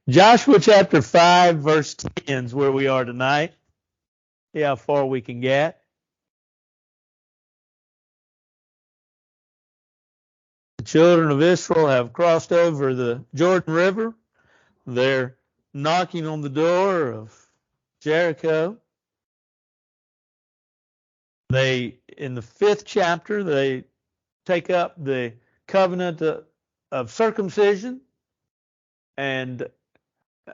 Joshua chapter 5, verse 10 is where we are tonight. See how far we can get. The children of Israel have crossed over the Jordan River. They're knocking on the door of Jericho. In the 5th chapter, they take up the covenant of circumcision. And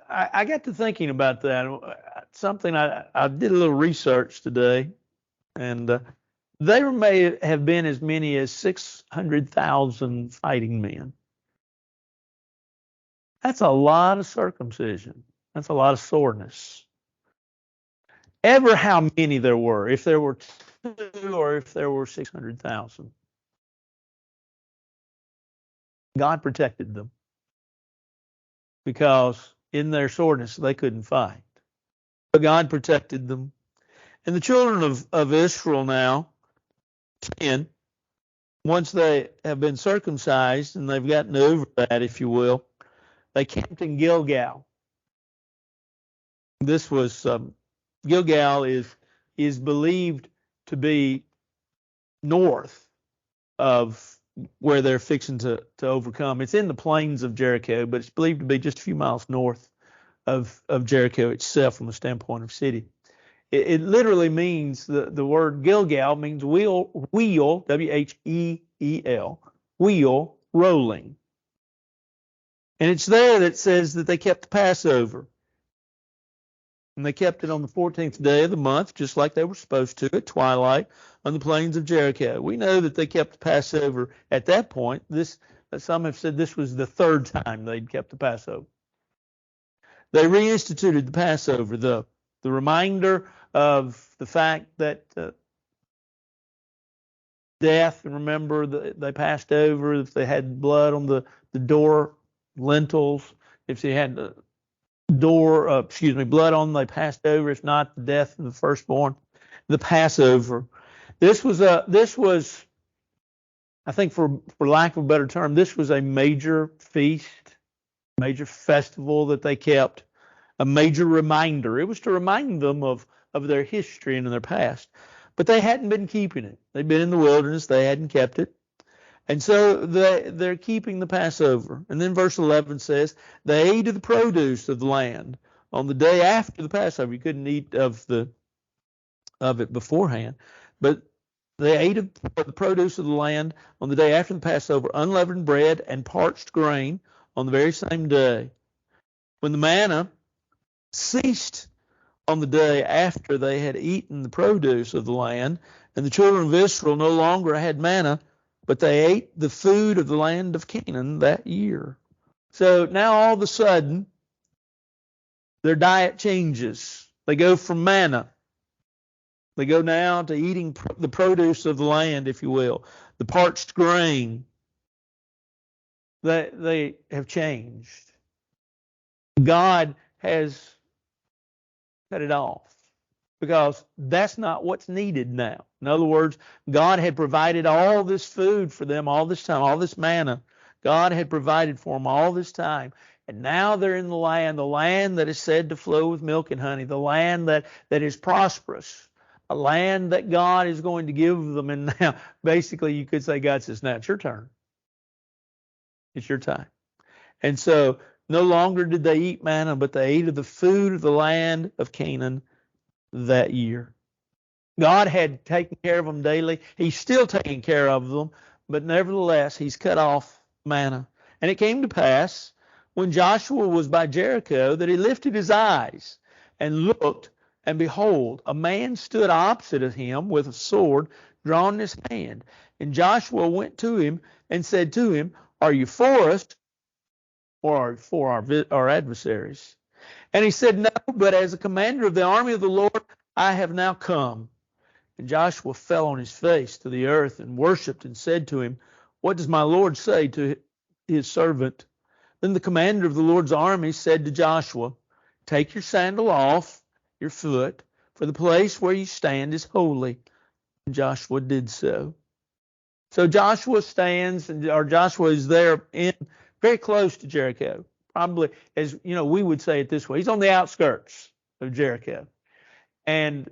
I got to thinking about that. Something I did a little research today, and there may have been as many as 600,000 fighting men. That's a lot of circumcision. That's a lot of soreness. Ever how many there were, if there were 2 or if there were 600,000. God protected them because in their soreness they couldn't fight. But God protected them. And the children of Israel now, 10, once they have been circumcised and they've gotten over that, if you will, they camped in Gilgal. This was Gilgal is believed to be north of where they're fixing to overcome. It's in the plains of Jericho, but it's believed to be just a few miles north of Jericho itself from the standpoint of city. It literally means, the word Gilgal means wheel, Wheel, wheel, rolling. And it's there that says that they kept the Passover. And they kept it on the 14th day of the month, just like they were supposed to, at twilight on the plains of Jericho. We know that they kept the Passover at that point. Some have said this was the 3rd time they'd kept the Passover. They reinstituted the Passover, the reminder of the fact that death, and remember they passed over if they had blood on the door lintels, if they had blood on them, they passed over. If not, the death of the firstborn, the Passover. This was, I think, for lack of a better term, this was a major feast, major festival that they kept, a major reminder. It was to remind them of their history and their past. But they hadn't been keeping it. They'd been in the wilderness. They hadn't kept it. And so they're keeping the Passover. And then verse 11 says, they ate of the produce of the land on the day after the Passover. You couldn't eat of it beforehand. But they ate of the produce of the land on the day after the Passover, unleavened bread and parched grain on the very same day. When the manna ceased on the day after they had eaten the produce of the land, and the children of Israel no longer had manna, but they ate the food of the land of Canaan that year. So now all of a sudden, their diet changes. They go from manna. They go now to eating the produce of the land, if you will, the parched grain. They have changed. God has cut it off because that's not what's needed now. In other words, God had provided all this food for them all this time, all this manna. God had provided for them all this time. And now they're in the land that is said to flow with milk and honey, the land that is prosperous, a land that God is going to give them. And now, basically, you could say God says, now it's your turn. It's your time. And so no longer did they eat manna, but they ate of the food of the land of Canaan that year. God had taken care of them daily. He's still taking care of them, but nevertheless, he's cut off manna. And it came to pass when Joshua was by Jericho that he lifted his eyes and looked, and behold, a man stood opposite of him with a sword drawn in his hand. And Joshua went to him and said to him, are you for us or for our adversaries? And he said, no, but as a commander of the army of the Lord, I have now come. And Joshua fell on his face to the earth and worshipped and said to him, what does my Lord say to his servant? Then the commander of the Lord's army said to Joshua, take your sandal off your foot, for the place where you stand is holy. And Joshua did so. So Joshua is there very close to Jericho, probably, as you know, we would say it this way. He's on the outskirts of Jericho. And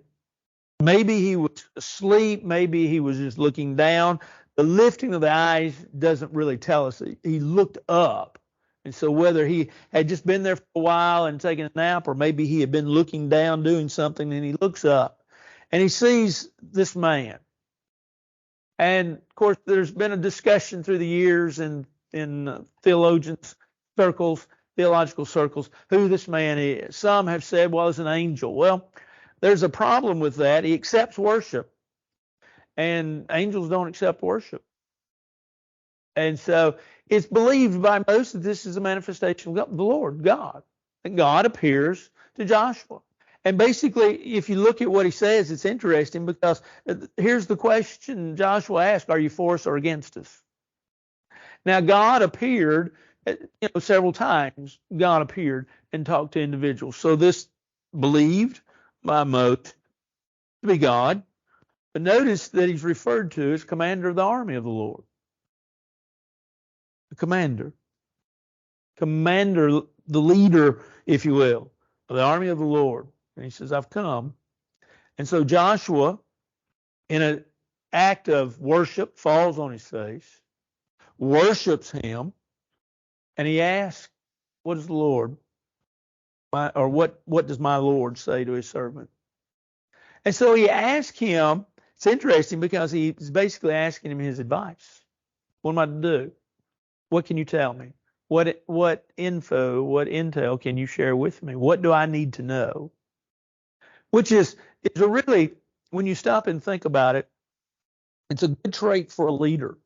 maybe he was asleep. Maybe he was just looking down. The lifting of the eyes doesn't really tell us. He looked up. And so whether he had just been there for a while and taken a nap, or maybe he had been looking down doing something, and he looks up and he sees this man. And of course, there's been a discussion through the years in theological circles, who this man is. Some have said, well, it's an angel. Well, there's a problem with that. He accepts worship, and angels don't accept worship. And so it's believed by most that this is a manifestation of the Lord God. That God appears to Joshua. And basically, if you look at what he says, it's interesting, because here's the question Joshua asked: are you for us or against us? Now, God appeared, several times. God appeared and talked to individuals. So this believed by most to be God. But notice that he's referred to as commander of the army of the Lord. The commander, the leader, if you will, of the army of the Lord. And he says, I've come. And so Joshua, in an act of worship, falls on his face, worships him, and he asks, what is the Lord? What does my Lord say to his servant? And so he asked him. It's interesting because he's basically asking him his advice. What am I to do? What can you tell me? What intel can you share with me? What do I need to know? Which is a really, when you stop and think about it, it's a good trait for a leader.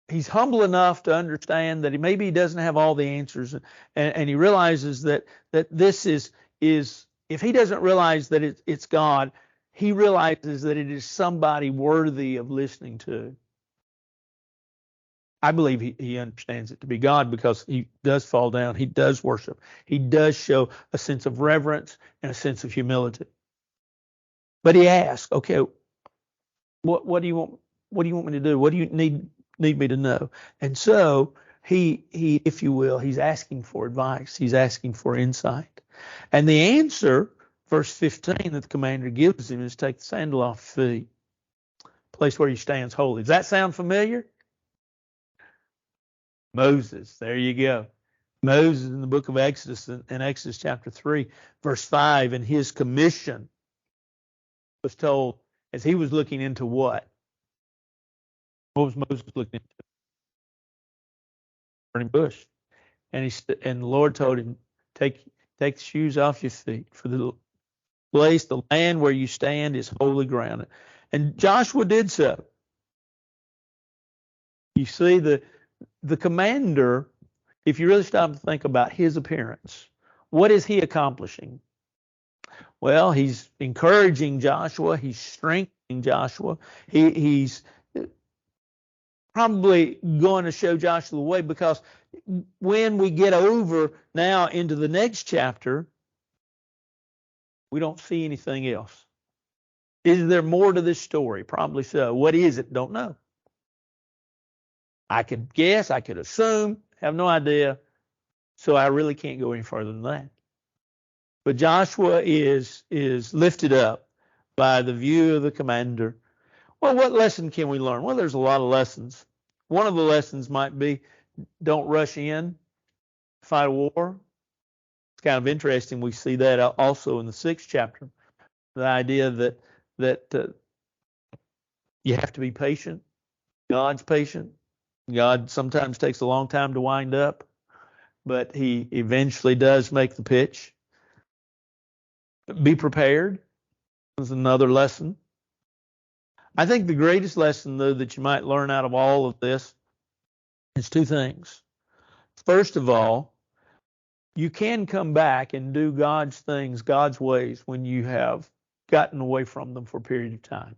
He's humble enough to understand that maybe he doesn't have all the answers, and he realizes that this is if he doesn't realize that it's God, he realizes that it is somebody worthy of listening to. I believe he understands it to be God, because he does fall down, he does worship, he does show a sense of reverence and a sense of humility. But he asks, okay, what do you want? What do you want me to do? What do you need me to know? And so he, if you will, he's asking for advice. He's asking for insight. And the answer, verse 15, that the commander gives him is, take the sandal off your feet. Place where you stand is holy. Does that sound familiar? Moses, there you go. Moses in the book of Exodus, in Exodus chapter 3, verse 5, and his commission was told as he was looking into what? What was Moses looking into? Burning bush. And the Lord told him, take the shoes off your feet, for the land where you stand is holy ground. And Joshua did so. You see, the commander, if you really stop to think about his appearance, what is he accomplishing? Well, he's encouraging Joshua. He's strengthening Joshua. He's probably going to show Joshua the way, because when we get over now into the next chapter, we don't see anything else. Is there more to this story? Probably so. What is it? Don't know. I could guess, I could assume, have no idea. So I really can't go any further than that. But Joshua is lifted up by the view of the commander. Well, what lesson can we learn? Well, there's a lot of lessons. One of the lessons might be, don't rush in, fight a war. It's kind of interesting. We see that also in the 6th chapter. The idea that you have to be patient. God's patient. God sometimes takes a long time to wind up, but he eventually does make the pitch. Be prepared is another lesson. I think the greatest lesson, though, that you might learn out of all of this is 2 things. First of all, you can come back and do God's things, God's ways, when you have gotten away from them for a period of time.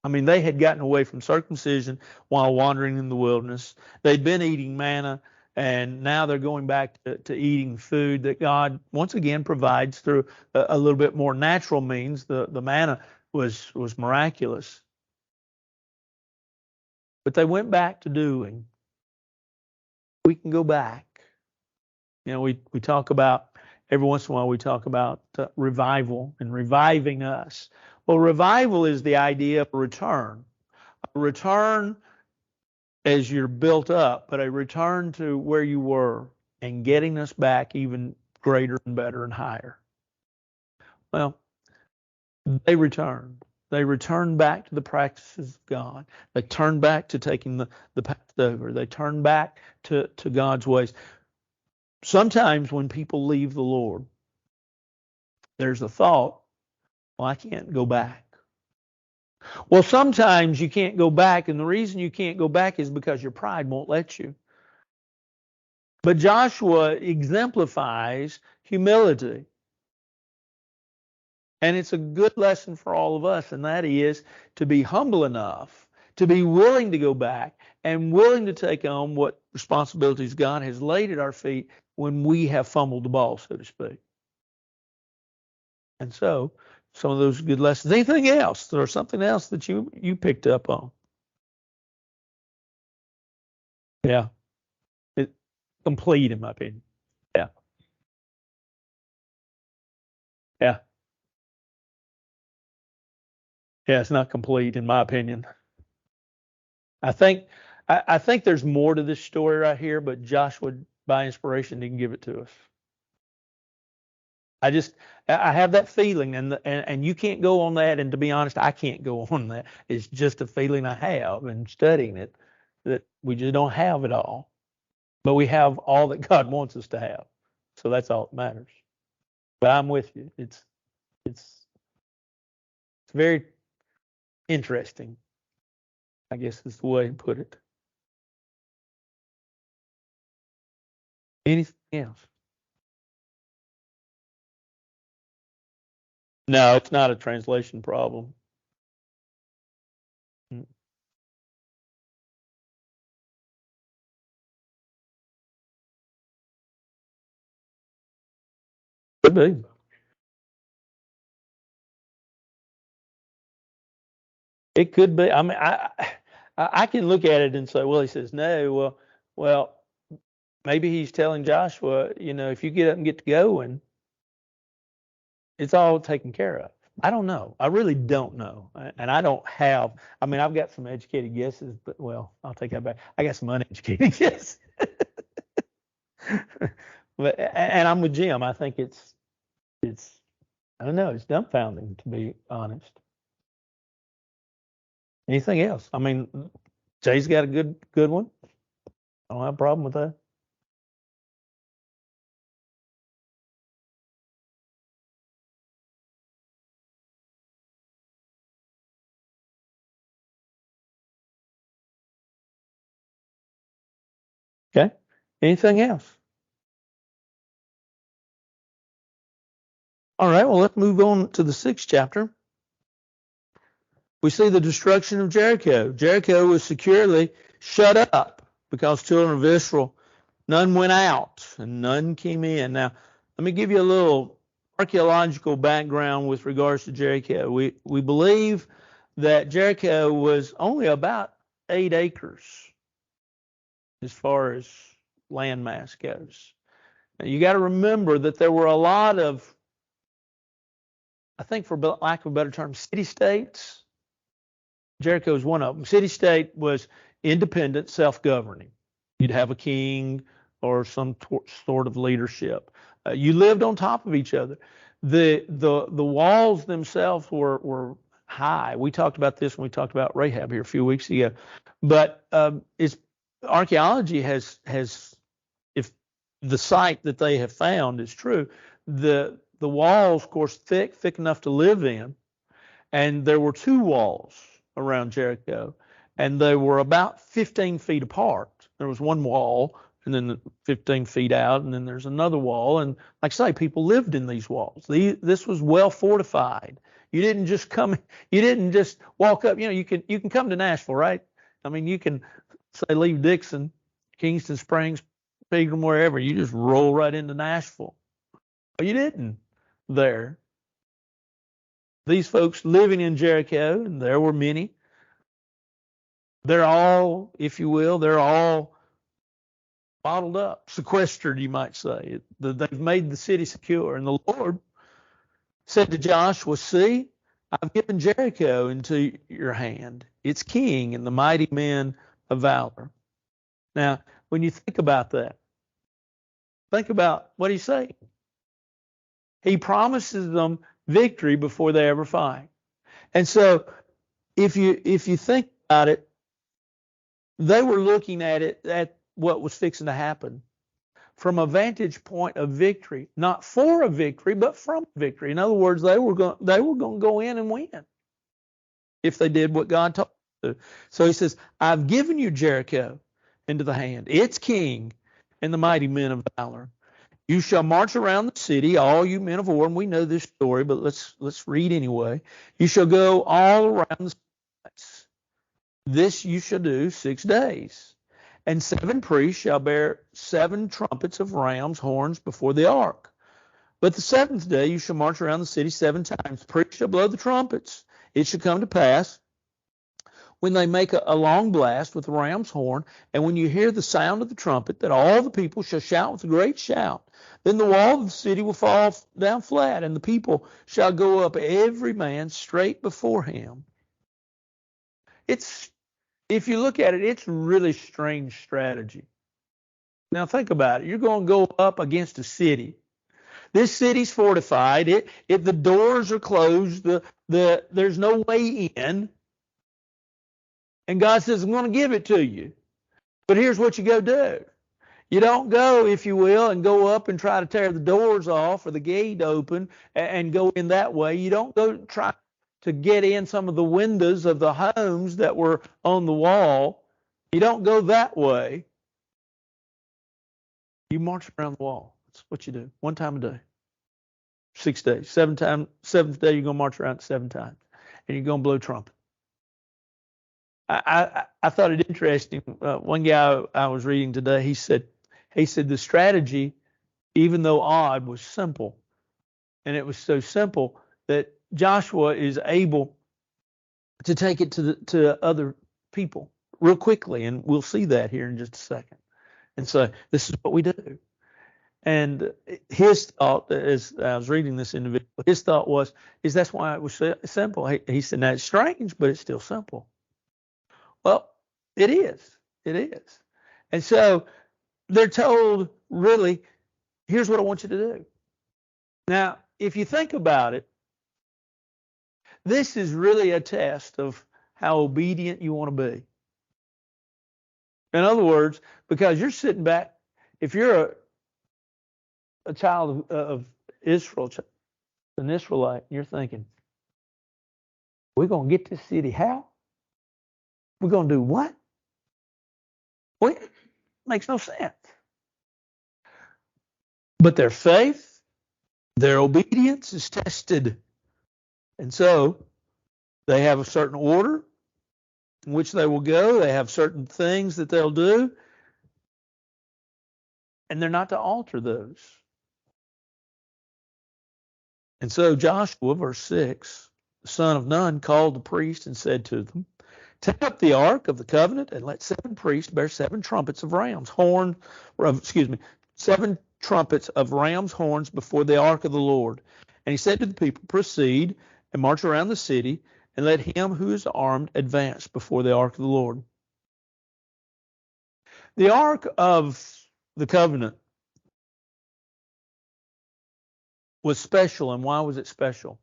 I mean, they had gotten away from circumcision while wandering in the wilderness. They'd been eating manna, and now they're going back to eating food that God once again provides through a little bit more natural means. The manna was miraculous. But they went back to doing we can go back. You know, we talk about, every once in a while, we talk about revival and reviving us. Well, revival is the idea of a return. A return as you're built up, but a return to where you were and getting us back even greater and better and higher. Well, they returned. They returned back to the practices of God. They turned back to taking the path over. They turned back to God's ways. Sometimes when people leave the Lord, there's a thought, well, I can't go back. Well, sometimes you can't go back, and the reason you can't go back is because your pride won't let you. But Joshua exemplifies humility. And it's a good lesson for all of us, and that is to be humble enough to be willing to go back and willing to take on what responsibilities God has laid at our feet when we have fumbled the ball, so to speak. And so, some of those good lessons. Anything else, or something else that you picked up on? Yeah, it complete in my opinion. Yeah, yeah, yeah. It's not complete in my opinion. I think I think there's more to this story right here, but Joshua, by inspiration, didn't give it to us. I just I have that feeling, and you can't go on that. And to be honest, I can't go on that. It's just a feeling I have in studying it, that we just don't have it all, but we have all that God wants us to have. So that's all that matters. But I'm with you. It's very interesting, I guess is the way to put it. Anything else? No, it's not a translation problem. Mm, could be. It could be. I mean, I can look at it and say, well, he says no. Well, maybe he's telling Joshua, you know, if you get up and get to going, it's all taken care of. I don't know. I really don't know. And I don't have, I mean, I've got some educated guesses, but well, I'll take that back. I got some uneducated guesses. And I'm with Jim. I think it's, I don't know, it's dumbfounding to be honest. Anything else? I mean, Jay's got a good one. I don't have a problem with that. Okay. Anything else? All right. Well, let's move on to the 6th chapter. We see the destruction of Jericho. Jericho was securely shut up because children of Israel, none went out and none came in. Now, let me give you a little archaeological background with regards to Jericho. We believe that Jericho was only about 8 acres as far as landmass goes. Now, you got to remember that there were a lot of, I think for lack of a better term, city states. Jericho is one of them. City state was independent, self-governing. You'd have a king or some sort of leadership. You lived on top of each other. The walls themselves were high. We talked about this when we talked about Rahab here a few weeks ago. But it's archaeology has if the site that they have found is true, the walls, of course, thick enough to live in, and there were 2 walls around Jericho, and they were about 15 feet apart. There was one wall, and then 15 feet out, and then there's another wall. And like I say, people lived in these walls. This was well fortified. You didn't just come, you didn't just walk up. You know, you can come to Nashville, right? I mean, you can say leave Dixon, Kingston Springs, Pegram, wherever. You just roll right into Nashville. But you didn't there. These folks living in Jericho, and there were many, they're all, if you will, they're all bottled up, sequestered, you might say. They've made the city secure. And the Lord said to Joshua, see, I've given Jericho into your hand, its king and the mighty men of valor. Now, when you think about that, think about what he's saying. He promises them victory before they ever fight. And so if you think about it, they were looking at it, at what was fixing to happen from a vantage point of victory, not for a victory, but from victory. In other words, they were going to go in and win if they did what God told them to. So he says, I've given you Jericho into the hand, its king and the mighty men of valor. You shall march around the city, all you men of war, and we know this story, but let's read anyway. You shall go all around the city. This you shall do 6 days. And 7 priests shall bear 7 trumpets of ram's horns before the ark. But the 7th day you shall march around the city 7 times. Priests shall blow the trumpets. It shall come to pass when they make a long blast with the ram's horn, and when you hear the sound of the trumpet, that all the people shall shout with a great shout. Then the wall of the city will fall down flat, and the people shall go up every man straight before him. If you look at it, it's a really strange strategy. Now think about it. You're going to go up against a city. This city's fortified. If the doors are closed, there's no way in. And God says, I'm going to give it to you. But here's what you go do. You don't go, if you will, and go up and try to tear the doors off or the gate open and go in that way. You don't go try to get in some of the windows of the homes that were on the wall. You don't go that way. You march around the wall. That's what you do. 1 time a day. 6 days. 7th day, you're going to march around 7 times. And you're going to blow trumpet. I thought it interesting. One guy I was reading today, he said the strategy, even though odd, was simple. And it was so simple that Joshua is able to take it to other people real quickly. And we'll see that here in just a second. And so this is what we do. And his thought, as I was reading this individual, his thought was, that's why it was so simple. He said, now it's strange, but it's still simple. Well, it is. It is. And so they're told, really, here's what I want you to do. Now, if you think about it, this is really a test of how obedient you want to be. In other words, because you're sitting back, if you're a child of Israel, an Israelite, you're thinking, we're going to get this city how? We're going to do what? Well, it makes no sense. But their faith, their obedience is tested. And so they have a certain order in which they will go. They have certain things that they'll do. And they're not to alter those. And so Joshua, verse 6, the son of Nun, called the priest and said to them, take up the ark of the covenant and let 7 priests bear 7 trumpets of ram's horn, 7 trumpets of ram's horns before the ark of the Lord. And he said to the people, proceed and march around the city, and let him who is armed advance before the ark of the Lord. The ark of the covenant was special, and why was it special?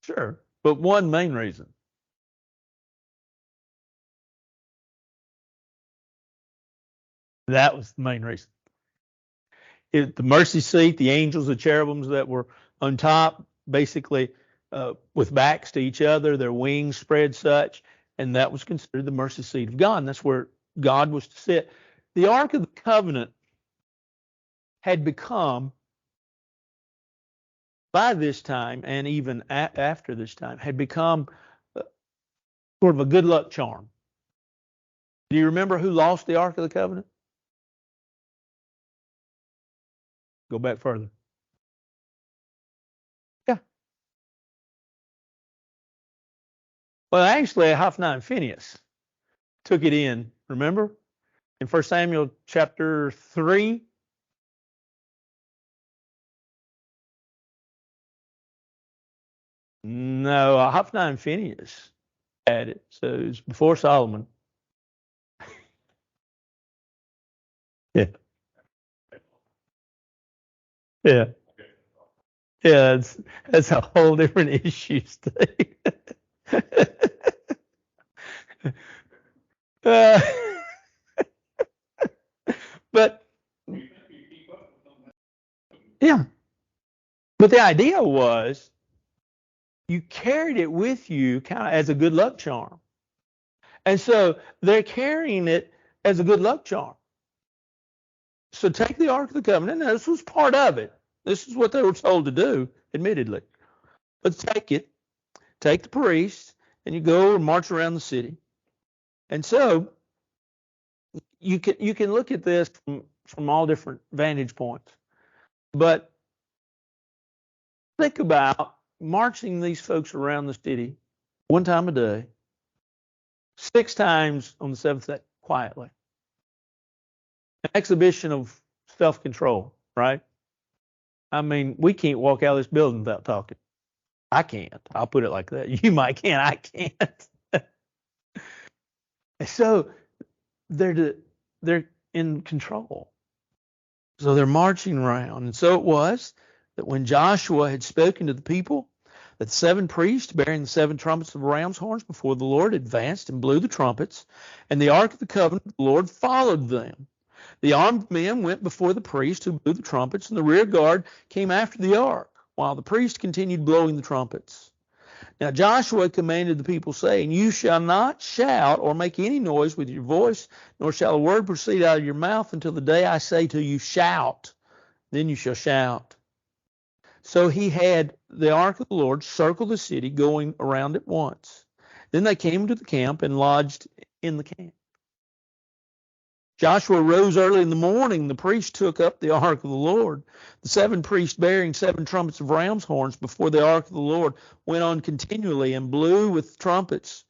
Sure, but one main reason. That was the main reason. The mercy seat, the angels, the cherubims that were on top, basically with backs to each other, their wings spread such, and that was considered the mercy seat of God. And that's where God was to sit. The Ark of the Covenant had become, by this time, and even after this time, had become sort of a good luck charm. Do you remember who lost the Ark of the Covenant? Go back further. Yeah. Well, actually, Hophni and Phinehas took it in, remember? In 1 Samuel chapter 3. No, Hophni and Phinehas had it. So it was before Solomon. Yeah. Yeah. Yeah, that's a whole different issue, Steve. uh, but yeah, but the idea was you carried it with you kind of as a good luck charm. And so they're carrying it as a good luck charm. So take the Ark of the Covenant. Now, this was part of it. This is what they were told to do, admittedly. But take the priest, and you go and march around the city. And so you can look at this from all different vantage points. But think about marching these folks around the city one time a day, 6 times on the seventh day, quietly. An exhibition of self-control, right? I mean, we can't walk out of this building without talking. I can't. I'll put it like that. You might can. I can't. So they're in control. So they're marching around. And so it was that when Joshua had spoken to the people, that 7 priests bearing the 7 trumpets of ram's horns before the Lord advanced and blew the trumpets, and the ark of the covenant of the Lord followed them. The armed men went before the priest who blew the trumpets, and the rear guard came after the ark, while the priest continued blowing the trumpets. Now Joshua commanded the people, saying, You shall not shout or make any noise with your voice, nor shall a word proceed out of your mouth until the day I say to you, Shout. Then you shall shout. So he had the ark of the Lord circle the city, going around it once. Then they came to the camp and lodged in the camp. Joshua rose early in the morning. The priest took up the ark of the Lord. The 7 priests bearing 7 trumpets of ram's horns before the ark of the Lord went on continually and blew with trumpets.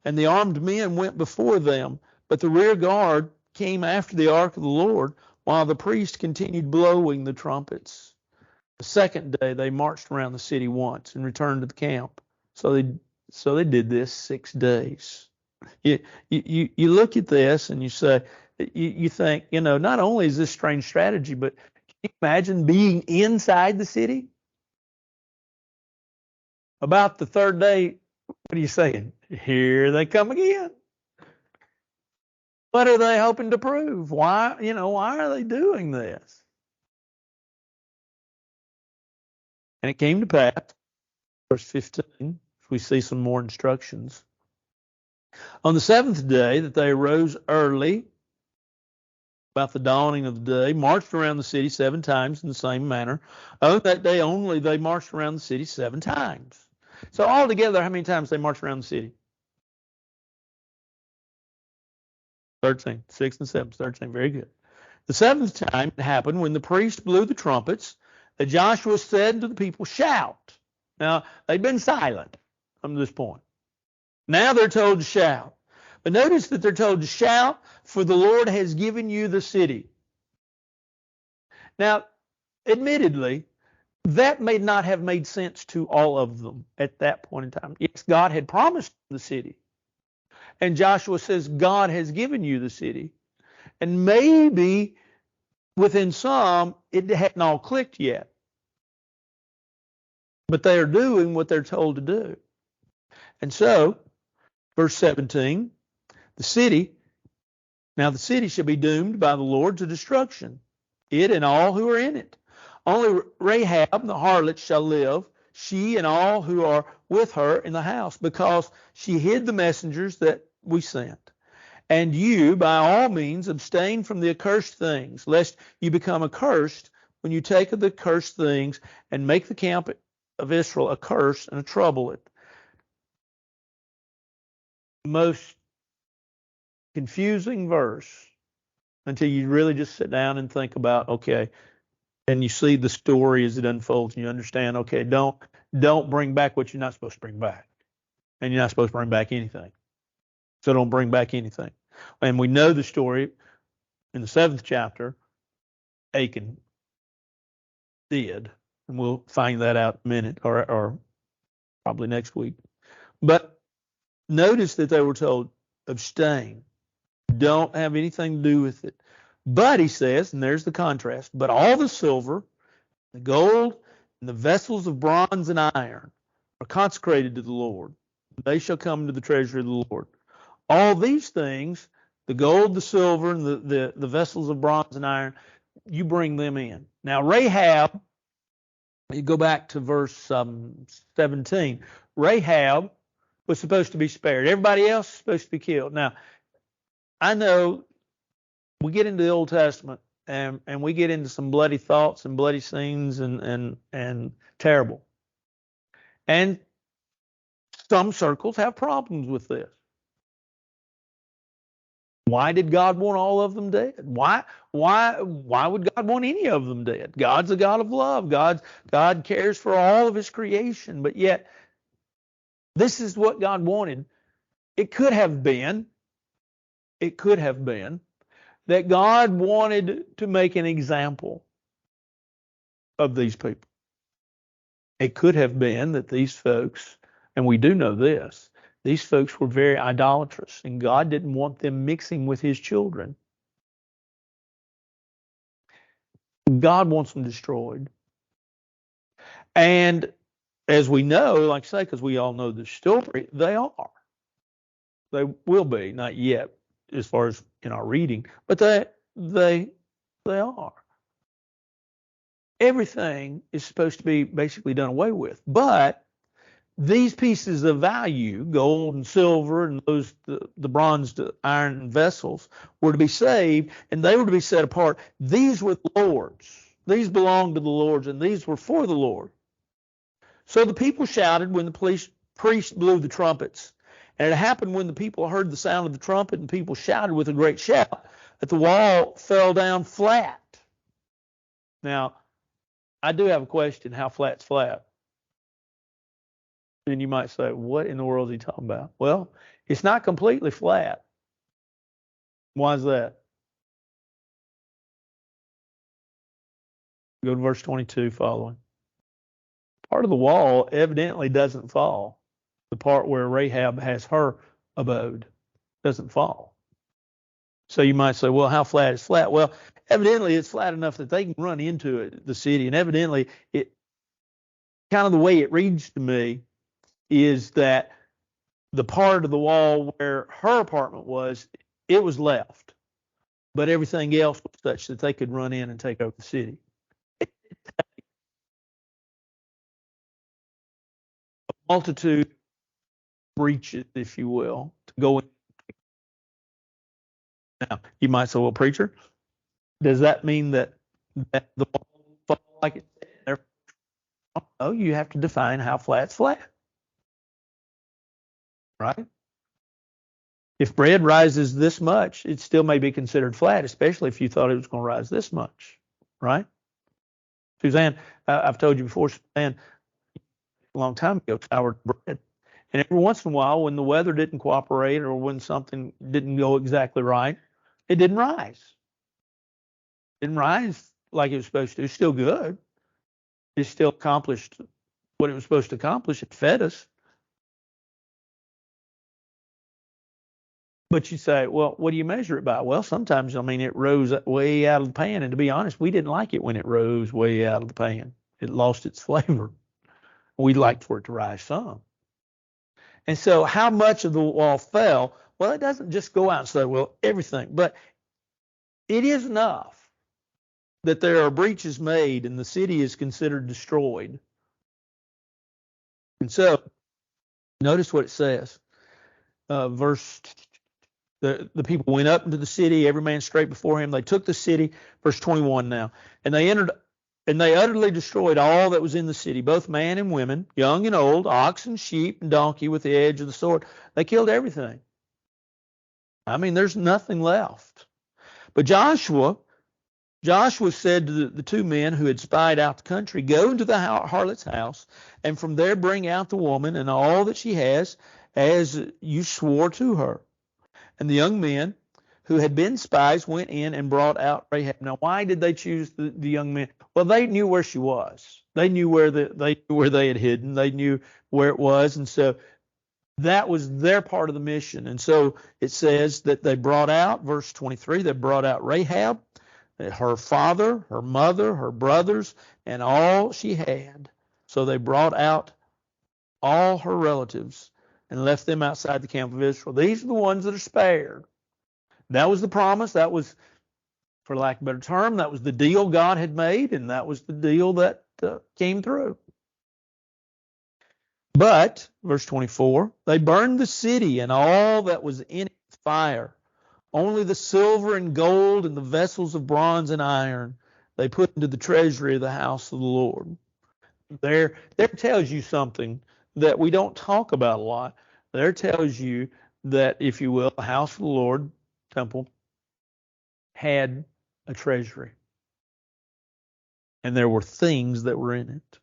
And the armed men went before them, but the rear guard came after the ark of the Lord, while the priest continued blowing the trumpets. The second day they marched around the city once and returned to the camp. So they did this 6 days. You look at this and you say, you think, not only is this strange strategy, but can you imagine being inside the city? About the 3rd day, what are you saying? Here they come again. What are they hoping to prove? Why are they doing this? And it came to pass, verse 15, we see some more instructions. On the 7th day that they arose early, about the dawning of the day, marched around the city 7 times in the same manner. On that day only, they marched around the city 7 times. So altogether, how many times they marched around the city? 13. 6 and 7, 13. Very good. The 7th time it happened when the priest blew the trumpets, that Joshua said to the people, Shout. Now, they'd been silent from this point. Now they're told to shout. But notice that they're told to shout, for the Lord has given you the city. Now, admittedly, that may not have made sense to all of them at that point in time. Yes, God had promised the city. And Joshua says, God has given you the city. And maybe within some, it hadn't all clicked yet. But they are doing what they're told to do. And so, verse 17, the city shall be doomed by the Lord to destruction, it and all who are in it. Only Rahab the harlot shall live, she and all who are with her in the house, because she hid the messengers that we sent. And you, by all means, abstain from the accursed things, lest you become accursed when you take of the accursed things and make the camp of Israel a curse and a trouble it. Most confusing verse until you really just sit down and think about, okay, and you see the story as it unfolds and you understand, okay, don't bring back what you're not supposed to bring back. and you're not supposed to bring back anything. So don't bring back anything. And we know the story in the 7th chapter. Achan did, and we'll find that out in a minute, or probably next week. But notice that they were told, abstain. Don't have anything to do with it. But he says, and there's the contrast, but all the silver, the gold, and the vessels of bronze and iron are consecrated to the Lord. They shall come to the treasury of the Lord. All these things, the gold, the silver, and the vessels of bronze and iron, you bring them in. Now, Rahab, you go back to verse 17. Rahab was supposed to be spared. Everybody else was supposed to be killed. Now, I know we get into the Old Testament and we get into some bloody thoughts and bloody scenes and terrible. And some circles have problems with this. Why did God want all of them dead? Why would God want any of them dead? God's a God of love. God cares for all of his creation, but yet this is what God wanted. It could have been that God wanted to make an example of these people. It could have been that these folks, and we do know this, these folks were very idolatrous, and God didn't want them mixing with his children. God wants them destroyed. And as we know, like I say, because we all know the story, they are. They will be, not yet as far as in our reading, but they are. Everything is supposed to be basically done away with. But these pieces of value, gold and silver and the bronze, iron vessels, were to be saved, and they were to be set apart. These were the Lord's. These belonged to the Lord's, and these were for the Lord. So the people shouted when the priest blew the trumpets. And it happened when the people heard the sound of the trumpet and people shouted with a great shout that the wall fell down flat. Now, I do have a question. How flat's flat? And you might say, what in the world is he talking about? Well, it's not completely flat. Why is that? Go to verse 22 following. Part of the wall evidently doesn't fall. The part where Rahab has her abode doesn't fall. So you might say, well, how flat is flat? Well, evidently it's flat enough that they can run into it, the city. And evidently it kind of the way it reads to me is that the part of the wall where her apartment was, it was left. But everything else was such that they could run in and take over the city. A multitude breaches, if you will, to go in. Now, you might say, well, preacher, does that mean that the wall fall like it said? No, you have to define how flat's flat. Right? If bread rises this much, it still may be considered flat, especially if you thought it was going to rise this much. Right? Suzanne, I've told you before, Suzanne, a long time ago, soured bread. And every once in a while, when the weather didn't cooperate or when something didn't go exactly right, it didn't rise. It didn't rise like it was supposed to. It's still good. It still accomplished what it was supposed to accomplish. It fed us. But you say, well, what do you measure it by? Well, sometimes, it rose way out of the pan. And to be honest, we didn't like it when it rose way out of the pan. It lost its flavor. We'd like for it to rise some. And so how much of the wall fell? Well, it doesn't just go out and say, well, everything. But it is enough that there are breaches made and the city is considered destroyed. And so notice what it says. The people went up into the city, every man straight before him. They took the city, verse 21 now, and they entered, and they utterly destroyed all that was in the city, both man and women, young and old, ox and sheep and donkey with the edge of the sword. They killed everything. There's nothing left. But Joshua said to the two men who had spied out the country, go into the harlot's house, and from there bring out the woman and all that she has, as you swore to her. And the young men who had been spies went in and brought out Rahab. Now, why did they choose the young men? Well, they knew where she was. They knew where they had hidden. They knew where it was, and so that was their part of the mission. And so it says that they brought out, verse 23, they brought out Rahab, her father, her mother, her brothers, and all she had. So they brought out all her relatives and left them outside the camp of Israel. These are the ones that are spared. That was the promise. That was, for lack of a better term, that was the deal God had made, and that was the deal that came through. But, verse 24, they burned the city and all that was in it with fire. Only the silver and gold and the vessels of bronze and iron they put into the treasury of the house of the Lord. There tells you something that we don't talk about a lot. There tells you that, if you will, the house of the Lord, temple, had a treasury. And there were things that were in it.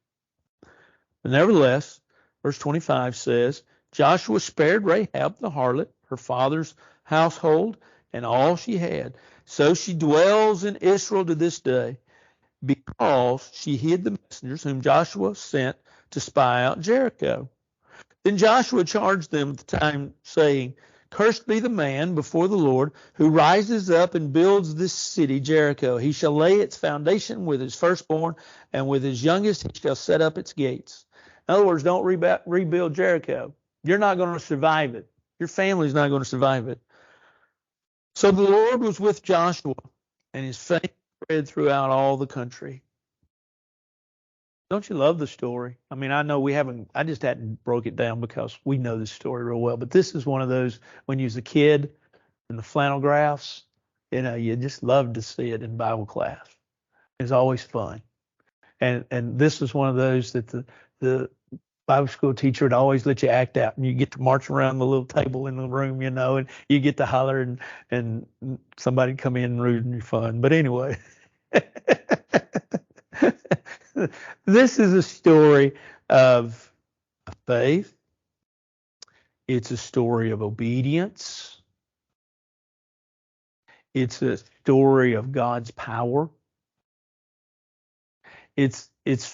But nevertheless, verse 25 says, Joshua spared Rahab the harlot, her father's household, and all she had. So she dwells in Israel to this day, because she hid the messengers whom Joshua sent to spy out Jericho. Then Joshua charged them at the time, saying, Cursed be the man before the Lord who rises up and builds this city, Jericho. He shall lay its foundation with his firstborn, and with his youngest he shall set up its gates. In other words, don't rebuild Jericho. You're not going to survive it. Your family's not going to survive it. So the Lord was with Joshua, and his fame spread throughout all the country. Don't you love the story? I mean, I know I just hadn't broke it down because we know this story real well, but this is one of those, when you was a kid and the flannel graphs, you just love to see it in Bible class. It's always fun. And this is one of those that the Bible school teacher would always let you act out, and you get to march around the little table in the room, and you get to holler, and somebody come in and ruin your fun. But anyway, this is a story of faith. It's a story of obedience. It's a story of God's power. It's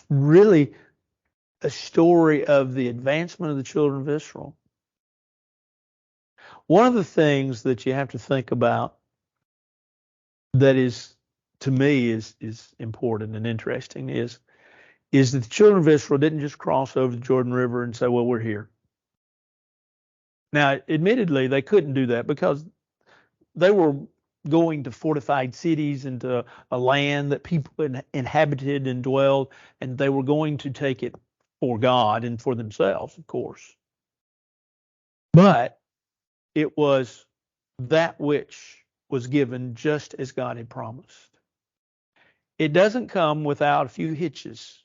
really a story of the advancement of the children of Israel. One of the things that you have to think about that is, to me, is important and interesting is that the children of Israel didn't just cross over the Jordan River and say, well, we're here. Now, admittedly, they couldn't do that because they were going to fortified cities and to a land that people inhabited and dwelled, and they were going to take it for God and for themselves, of course. But it was that which was given just as God had promised. It doesn't come without a few hitches.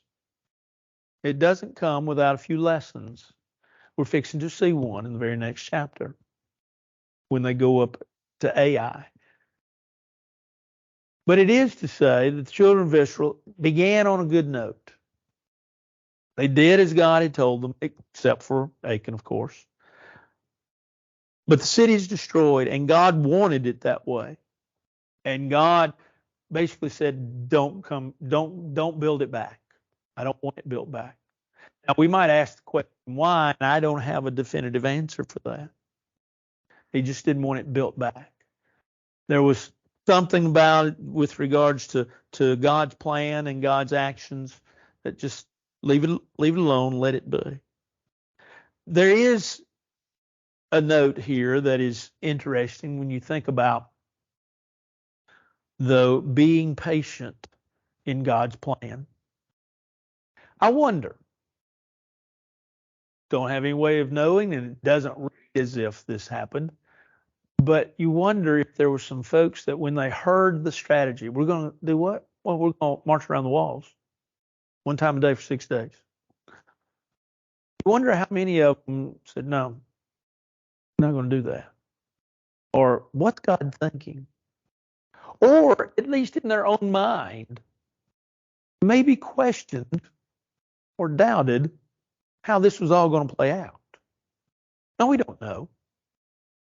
It doesn't come without a few lessons. We're fixing to see one in the very next chapter when they go up to Ai. But it is to say that the children of Israel began on a good note. They did as God had told them, except for Achan, of course. But the city is destroyed, and God wanted it that way. And God basically said, don't build it back. I don't want it built back. Now, we might ask the question, why? And I don't have a definitive answer for that. He just didn't want it built back. There was something about it with regards to God's plan and God's actions that just leave it alone, let it be. There is a note here that is interesting when you think about, though, being patient in God's plan. I wonder, don't have any way of knowing, and it doesn't read as if this happened, but you wonder if there were some folks that when they heard the strategy, we're going to do what? Well, we're going to march around the walls one time a day for 6 days. You wonder how many of them said, no, I'm not going to do that. Or what's God thinking? Or at least in their own mind, maybe questioned or doubted how this was all going to play out. No, we don't know.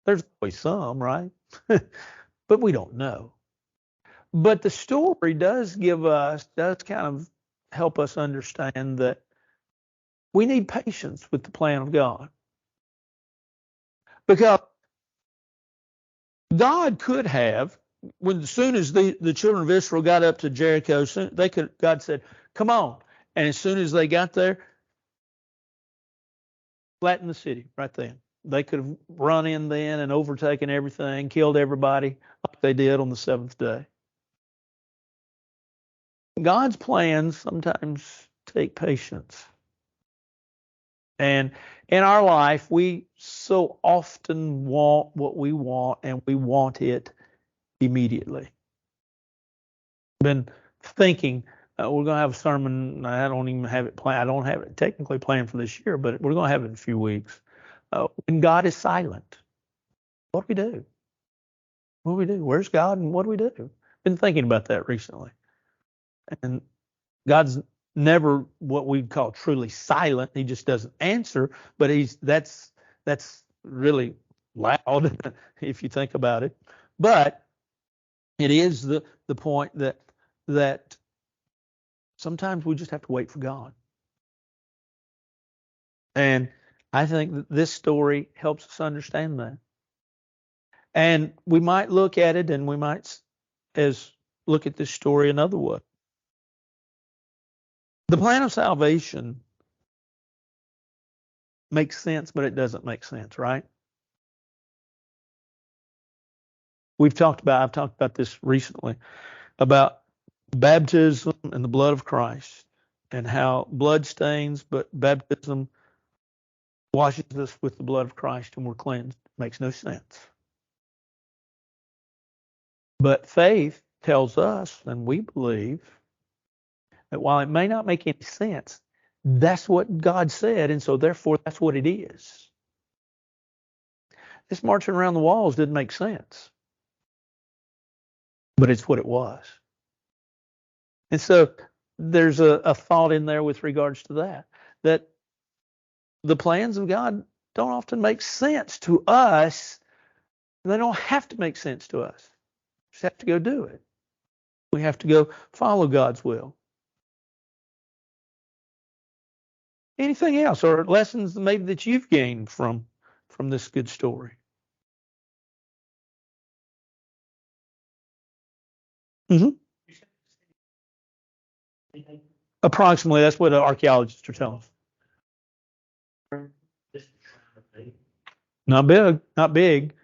There's always some, right? But we don't know. But the story does kind of help us understand that we need patience with the plan of God. Because God could have, as soon as the children of Israel got up to Jericho, God said, come on. And as soon as they got there, flatten the city right then. They could have run in then and overtaken everything, killed everybody like they did on the seventh day. God's plans sometimes take patience. And in our life, we so often want what we want, and we want it immediately. Been thinking we're going to have a sermon. I don't even have it planned. I don't have it technically planned for this year, but we're going to have it in a few weeks. When God is silent, what do we do? What do we do? Where's God, and what do we do? Been thinking about that recently. And God's never what we'd call truly silent. He just doesn't answer, but that's really loud if you think about it. But it is the point that sometimes we just have to wait for God. And I think that this story helps us understand that. And we might look at it, and we might look at this story another way. The plan of salvation makes sense, but it doesn't make sense, right? I've talked about this recently, about baptism and the blood of Christ, and how blood stains, but baptism washes us with the blood of Christ and we're cleansed. Makes no sense. But faith tells us, and we believe, that while it may not make any sense, that's what God said, and so therefore that's what it is. This marching around the walls didn't make sense, but it's what it was. And so there's a thought in there with regards to that the plans of God don't often make sense to us. They don't have to make sense to us. We just have to go do it. We have to go follow God's will. Anything else, or lessons maybe that you've gained from this good story? Mm-hmm. Approximately, that's what the archaeologists are telling us. Not big, not big.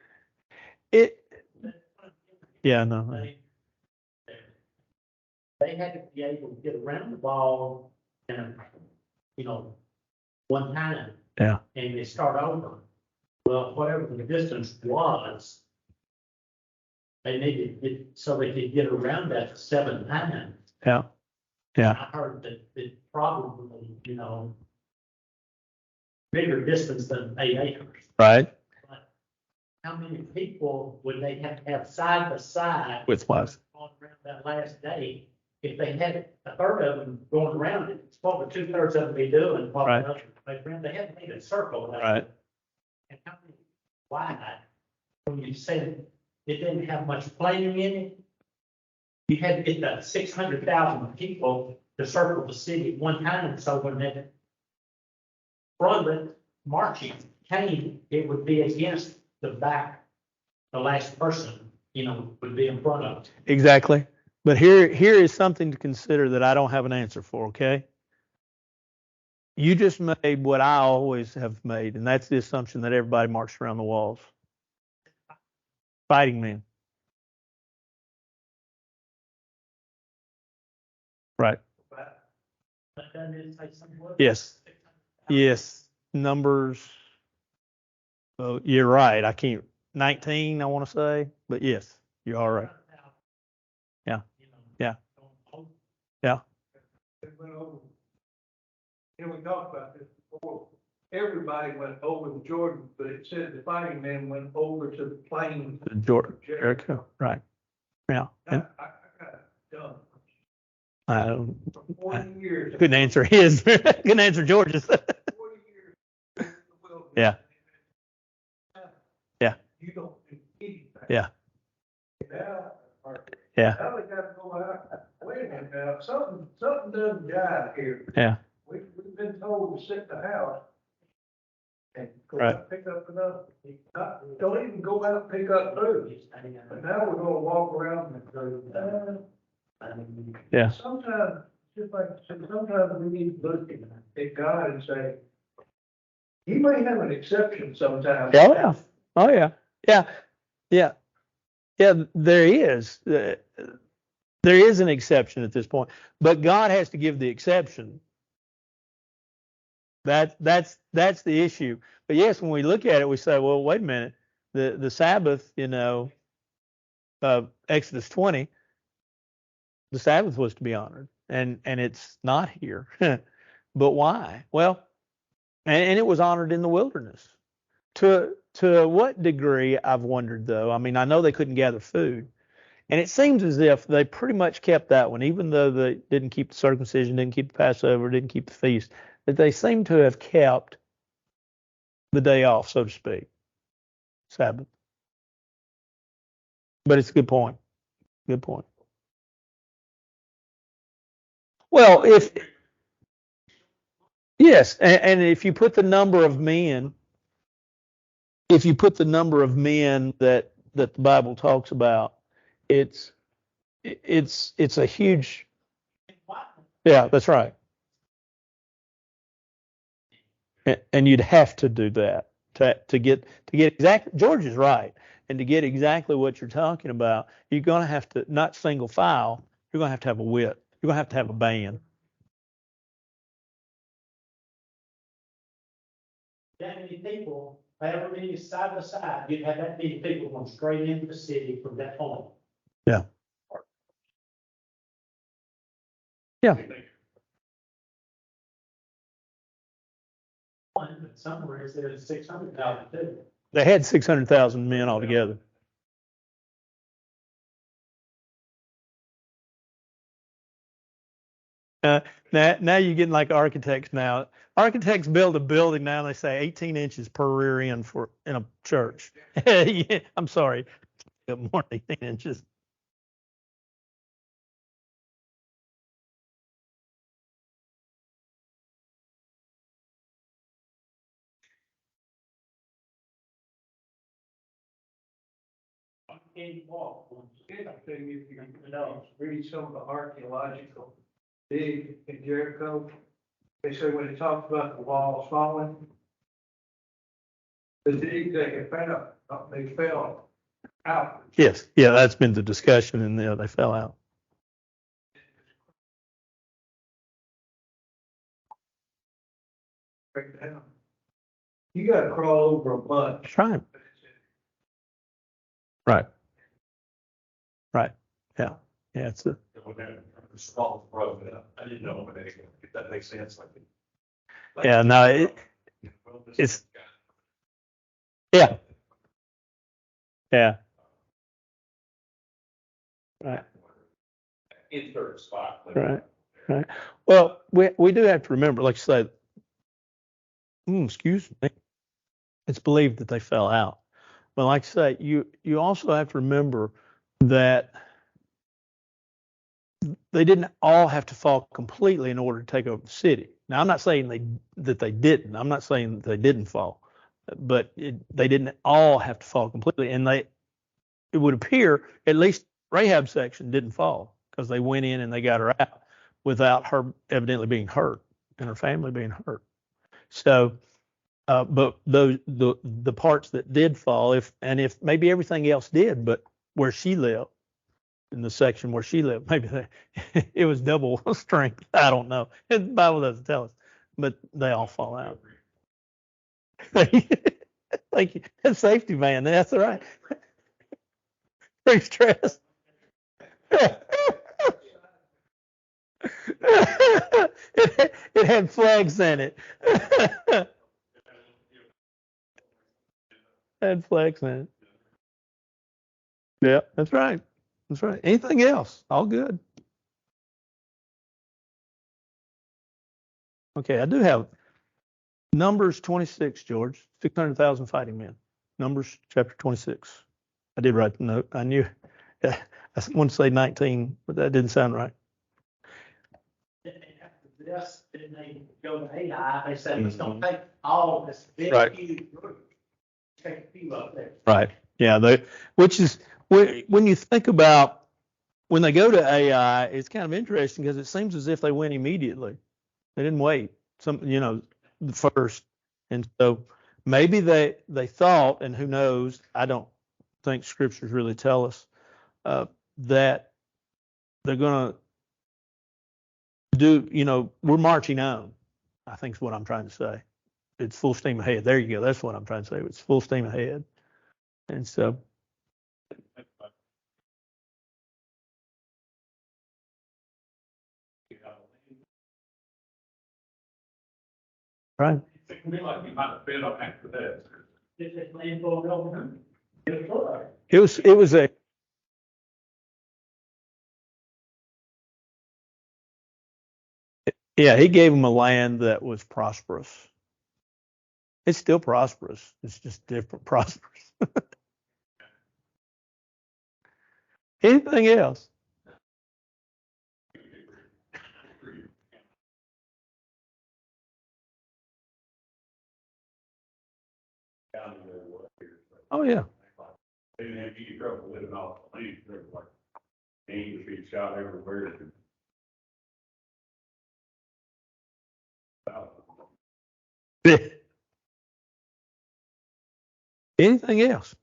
Yeah, no. They had to be able to get around the ball and, one time. Yeah. And they start over. Well, whatever the distance was, they needed it so they could get around that 7 times. Yeah. Yeah. I heard that it probably, bigger distance than 8 acres. Right. But how many people would they have to have side by side with what? On around that last day? If they had a third of them going around it, what would 2/3 of them be doing? What right. They had to make a circle. Right. And how many wide? When you said it didn't have much planning in it, you had to get the 600,000 people to circle the city at one time. So when that front marching came, it would be against the back. The last person, would be in front of it. Exactly. But here is something to consider that I don't have an answer for, okay? You just made what I always have made, and that's the assumption that everybody marched around the walls. Fighting men. Right. Yes. Yes. Numbers. Well, you're right. I can't. 19, I want to say, but yes, you're all right. Yeah. Yeah. Yeah. And we talked about this before. Everybody went over the Jordan, but it said the fighting men went over to the plains. Jericho. Right. Yeah. I got done. For 40 years. Couldn't answer his. Couldn't answer George's. 40 years. Yeah. you don't do anything. Yeah. Now, Yeah. now they gotta go out, wait a minute now, something doesn't jive here. Yeah. We've been told to sit in the house and go Right. out and pick up enough, don't even go out and pick up food. But now we're gonna walk around and go, Yeah. sometimes, just like, I said, sometimes we need to look at God and say, He may have an exception sometimes. Oh yeah. Oh yeah. Yeah. Yeah. Yeah. There is. There is an exception at this point, but God has to give the exception. That's the issue. But yes, when we look at it, we say, well, wait a minute. The Sabbath, Exodus 20, the Sabbath was to be honored, and it's not here. But why? Well, and it was honored in the wilderness. To what degree, I've wondered though. I mean, I know they couldn't gather food, and it seems as if they pretty much kept that one, even though they didn't keep the circumcision, didn't keep the Passover, didn't keep the feast, that they seem to have kept the day off, so to speak, Sabbath. But it's a good point. Good point. Well, yes, and if you put the number of men, if you put the number of men that the Bible talks about, it's it's a huge. Yeah, that's right. And you'd have to do that to get exactly. George is right, and to get exactly what you're talking about, you're going to have to not single file. You're going to have a whip. You're going to have a band. That many people, however many side by side, you'd have that many people going straight into the city from that point. Yeah. Yeah. One, but somewhere there's 600,000 too. They had 600,000 men altogether. Now you're getting like architects now. Architects build a building now, they say 18 inches per rear end in a church. Yeah, I'm sorry, more than 18 inches. Any wall. Interesting, if you read some of the archaeological dig in Jericho, they say when it talks about the walls falling, the dig they found, they fell out. Yes, yeah, that's been the discussion, and they fell out. Break down. You gotta crawl over a bunch. That's right. Right. Right. Yeah. Yeah. It's a. I didn't know if that makes sense. Yeah. No. It's. Yeah. Yeah. Right. Insert spot. Right. Right. Well, we do have to remember, like you said. Excuse me. It's believed that they fell out. But like I say, you also have to remember that they didn't all have to fall completely in order to take over the city. Now, I'm not saying that they didn't. I'm not saying that they didn't fall, but they didn't all have to fall completely. And it would appear at least Rahab's section didn't fall because they went in and they got her out without her evidently being hurt and her family being hurt. So, but the parts that did fall, if maybe everything else did, but where she lived, in the section where she lived, maybe it was double strength. I don't know. The Bible doesn't tell us, but they all fall out. Thank you. That's safety, man. That's all right. Pretty stressed. It had flags in it. Had flags in it. Yeah, that's right. That's right. Anything else? All good. Okay, I do have Numbers 26, George. 600,000 fighting men. Numbers chapter 26. I did write the note. I knew. I wanted to say 19, but that didn't sound right. After this, then they go to AI, they said, it's gonna take all of this big, Right. huge group. Take a few up there. Right. Yeah. Which is when you think about when they go to AI, it's kind of interesting because it seems as if they went immediately. They didn't wait. The first, and so maybe they thought, and who knows? I don't think scriptures really tell us that they're going to do. We're marching on. I think is what I'm trying to say. It's full steam ahead. There you go. That's what I'm trying to say. It's full steam ahead. And so, right. It seemed like you might have been up after that. This is land for government. It's flood. It was a yeah, he gave them a land that was prosperous. It's still prosperous. It's just different prosperous. Anything else? Oh yeah. They didn't have any trouble living off the land, they were like, English being shot everywhere. Anything else?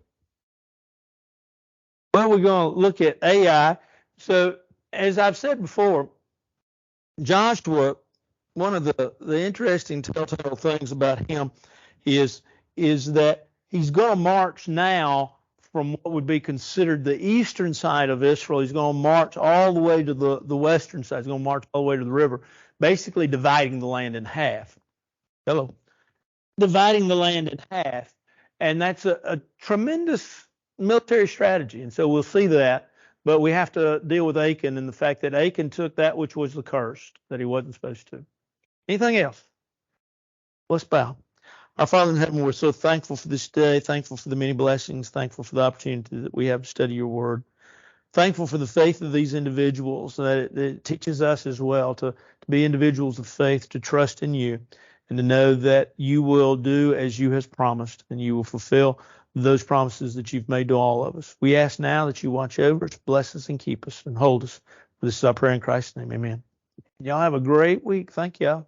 Well, we're going to look at AI. So, as I've said before, Joshua, one of the interesting telltale things about him is that he's going to march now from what would be considered the eastern side of Israel. He's going to march all the way to the western side. He's going to march all the way to the river, basically dividing the land in half. Hello. Dividing the land in half. And that's a tremendous military strategy. And so we'll see that. But we have to deal with Achan and the fact that Achan took that which was the cursed, that he wasn't supposed to. Anything else? Let's bow. Our Father in heaven, we're so thankful for this day, thankful for the many blessings, thankful for the opportunity that we have to study your word, thankful for the faith of these individuals, that it teaches us as well to be individuals of faith, to trust in you, and to know that you will do as you have promised, and you will fulfill those promises that you've made to all of us. We ask now that you watch over us, bless us, and keep us, and hold us. This is our prayer in Christ's name. Amen. Y'all have a great week. Thank y'all.